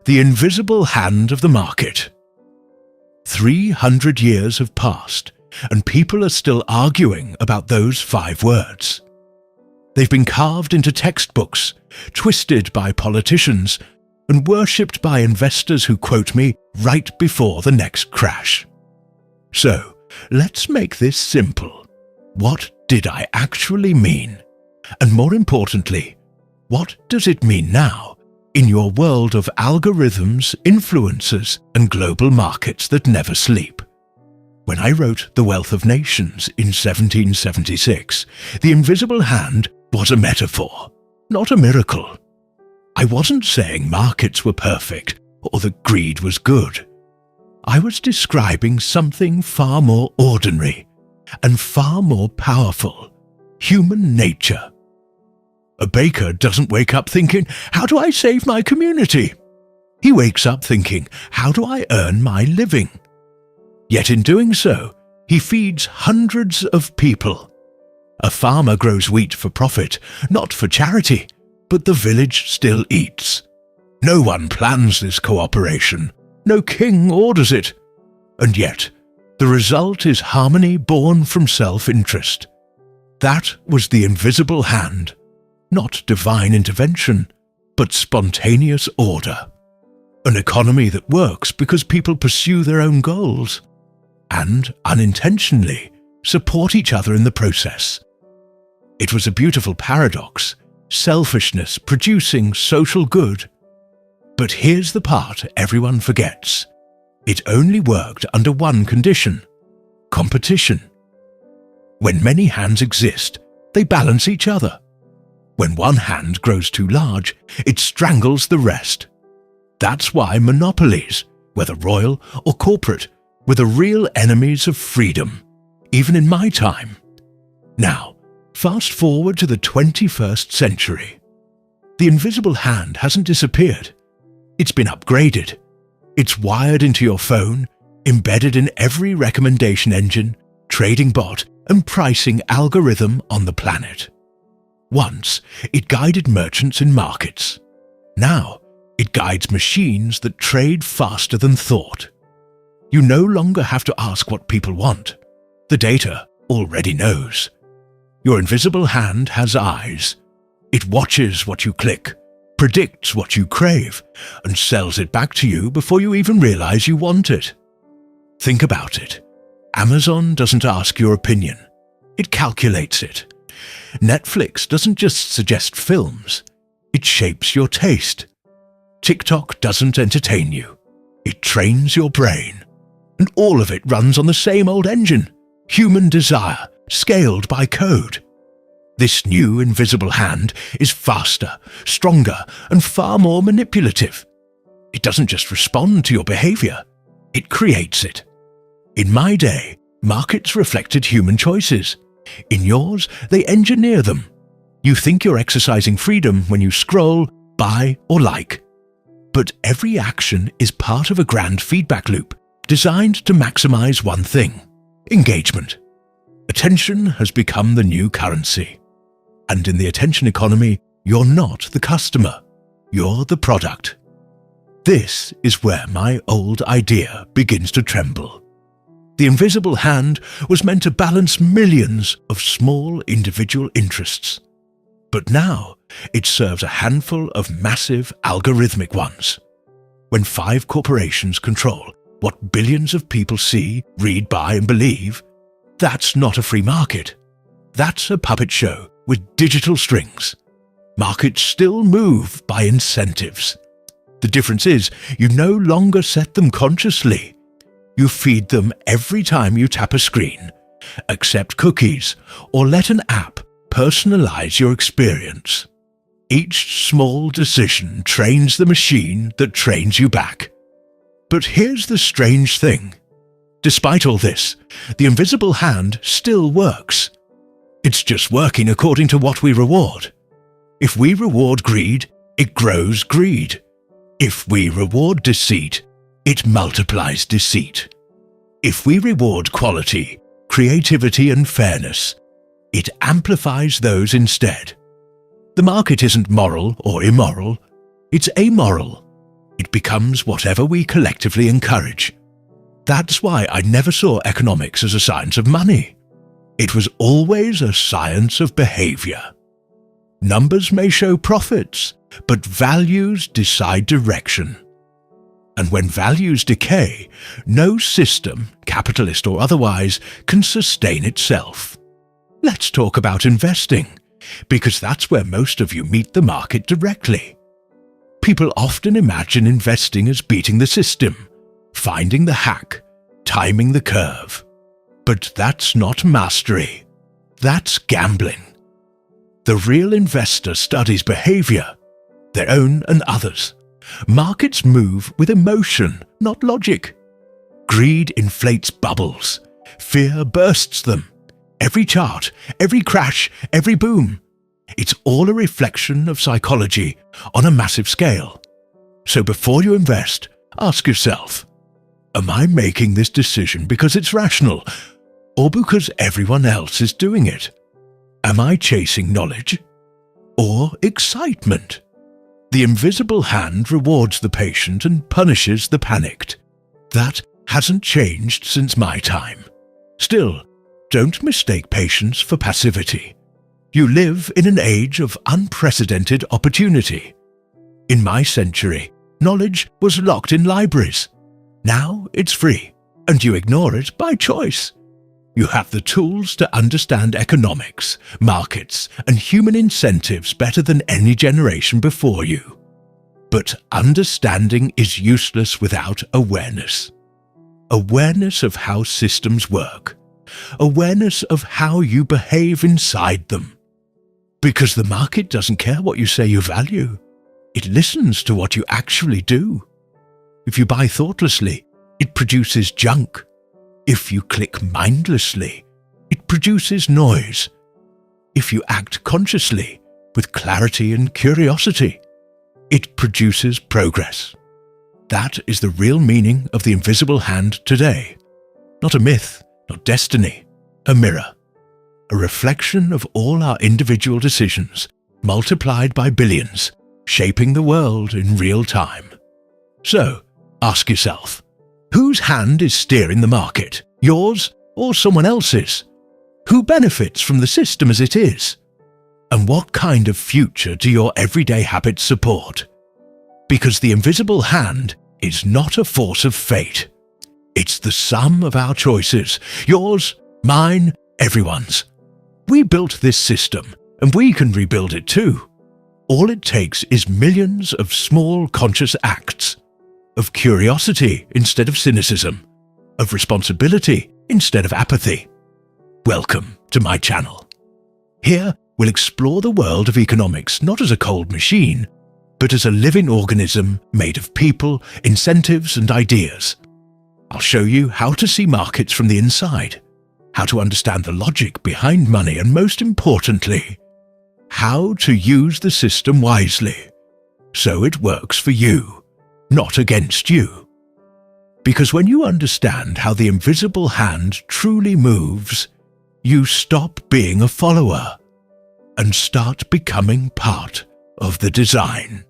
The invisible hand of the market. 300 years have passed, and people are still arguing about those 5 words. They've been carved into textbooks, twisted by politicians, and worshipped by investors who quote me right before the next crash. So, let's make this simple. What did I actually mean? And more importantly, what does it mean now in your world of algorithms, influencers, and global markets that never sleep? When I wrote The Wealth of Nations in 1776, the invisible hand was a metaphor, not a miracle. I wasn't saying markets were perfect or that greed was good. I was describing something far more ordinary and far more powerful: human nature. A baker doesn't wake up thinking, "How do I save my community?" He wakes up thinking, "How do I earn my living?" Yet in doing so, he feeds hundreds of people. A farmer grows wheat for profit, not for charity, but the village still eats. No one plans this cooperation. No king orders it. And yet, the result is harmony born from self-interest. That was the invisible hand, not divine intervention, but spontaneous order. An economy that works because people pursue their own goals and, unintentionally, support each other in the process. It was a beautiful paradox, selfishness producing social good. But here's the part everyone forgets. It only worked under one condition: competition. When many hands exist, they balance each other. When one hand grows too large, it strangles the rest. That's why monopolies, whether royal or corporate, were the real enemies of freedom, even in my time. Now, fast forward to the 21st century. The invisible hand hasn't disappeared. It's been upgraded. It's wired into your phone, embedded in every recommendation engine, trading bot, and pricing algorithm on the planet. Once, it guided merchants in markets. Now, it guides machines that trade faster than thought. You no longer have to ask what people want. The data already knows. Your invisible hand has eyes. It watches what you click, predicts what you crave, and sells it back to you before you even realize you want it. Think about it. Amazon doesn't ask your opinion. It calculates it. Netflix doesn't just suggest films. It shapes your taste. TikTok doesn't entertain you. It trains your brain. And all of it runs on the same old engine: human desire, scaled by code. This new invisible hand is faster, stronger, and far more manipulative. It doesn't just respond to your behavior, it creates it. In my day, markets reflected human choices. In yours, they engineer them. You think you're exercising freedom when you scroll, buy, or like. But every action is part of a grand feedback loop designed to maximize one thing: engagement. Attention has become the new currency. And in the attention economy, you're not the customer, you're the product. This is where my old idea begins to tremble. The invisible hand was meant to balance millions of small individual interests. But now it serves a handful of massive algorithmic ones. When 5 corporations control what billions of people see, read, buy, and believe, that's not a free market. That's a puppet show with digital strings. Markets still move by incentives. The difference is you no longer set them consciously. You feed them every time you tap a screen, accept cookies, or let an app personalize your experience. Each small decision trains the machine that trains you back. But here's the strange thing. Despite all this, the invisible hand still works. It's just working according to what we reward. If we reward greed, it grows greed. If we reward deceit, it multiplies deceit. If we reward quality, creativity, and fairness, it amplifies those instead. The market isn't moral or immoral, it's amoral. It becomes whatever we collectively encourage. That's why I never saw economics as a science of money. It was always a science of behavior. Numbers may show profits, but values decide direction. And when values decay, no system, capitalist or otherwise, can sustain itself. Let's talk about investing, because that's where most of you meet the market directly. People often imagine investing as beating the system, finding the hack, timing the curve. But that's not mastery. That's gambling. The real investor studies behavior, their own and others. Markets move with emotion, not logic. Greed inflates bubbles. Fear bursts them. Every chart, every crash, every boom. It's all a reflection of psychology on a massive scale. So before you invest, ask yourself, am I making this decision because it's rational, or because everyone else is doing it? Am I chasing knowledge or excitement? The invisible hand rewards the patient and punishes the panicked. That hasn't changed since my time. Still, don't mistake patience for passivity. You live in an age of unprecedented opportunity. In my century, knowledge was locked in libraries. Now it's free, and you ignore it by choice. You have the tools to understand economics, markets, and human incentives better than any generation before you. But understanding is useless without awareness. Awareness of how systems work. Awareness of how you behave inside them. Because the market doesn't care what you say you value. It listens to what you actually do. If you buy thoughtlessly, it produces junk. If you click mindlessly, it produces noise. If you act consciously, with clarity and curiosity, it produces progress. That is the real meaning of the invisible hand today. Not a myth, not destiny, a mirror. A reflection of all our individual decisions, multiplied by billions, shaping the world in real time. So, ask yourself, whose hand is steering the market, yours or someone else's? Who benefits from the system as it is? And what kind of future do your everyday habits support? Because the invisible hand is not a force of fate. It's the sum of our choices, yours, mine, everyone's. We built this system, and we can rebuild it too. All it takes is millions of small conscious acts, of curiosity instead of cynicism, of responsibility instead of apathy. Welcome to my channel. Here we'll explore the world of economics not as a cold machine, but as a living organism made of people, incentives and ideas. I'll show you how to see markets from the inside, how to understand the logic behind money, and most importantly, how to use the system wisely, so it works for you, not against you. Because when you understand how the invisible hand truly moves, you stop being a follower and start becoming part of the design.